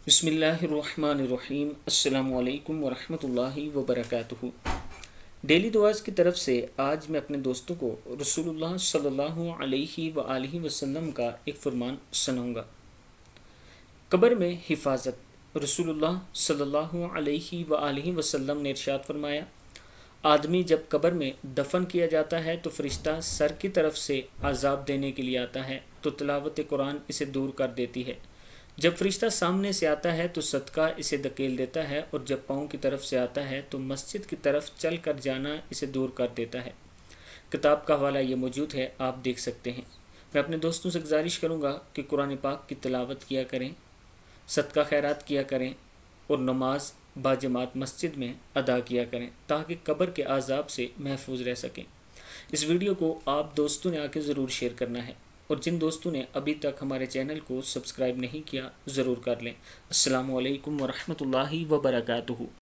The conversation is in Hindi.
बिस्मिल्लाहिर्रहमानिर्रहीम। अस्सलामु अलैकुम वरहमतुल्लाहि वबरकातुहू। डेली दुआज़ की तरफ से आज मैं अपने दोस्तों को रसूलुल्लाह सल्लल्लाहु अलैहि व आलिहि वसल्लम का एक फरमान सुनाऊंगा। कब्र में हिफाजत। रसूलुल्लाह सल्लल्लाहु अलैहि व आलिहि वसल्लम ने इरशाद फरमाया, आदमी जब कब्र में दफन किया जाता है तो फरिश्ता सर की तरफ से अजाब देने के लिए आता है तो तिलावत कुरान इसे दूर कर देती है। जब फरिश्ता सामने से आता है तो सदका इसे धकेल देता है और जब पाँव की तरफ से आता है तो मस्जिद की तरफ चल कर जाना इसे दूर कर देता है। किताब का हवाला ये मौजूद है, आप देख सकते हैं। मैं अपने दोस्तों से गुजारिश करूँगा कि कुरान पाक की तिलावत किया करें, सदका खैरात किया करें और नमाज बाजमात मस्जिद में अदा किया करें ताकि कब्र के आज़ाब से महफूज रह सकें। इस वीडियो को आप दोस्तों ने आके ज़रूर शेयर करना है और जिन दोस्तों ने अभी तक हमारे चैनल को सब्सक्राइब नहीं किया ज़रूर कर लें। अस्सलामु अलैकुम वरहमतुल्लाहि वबरकातुहू।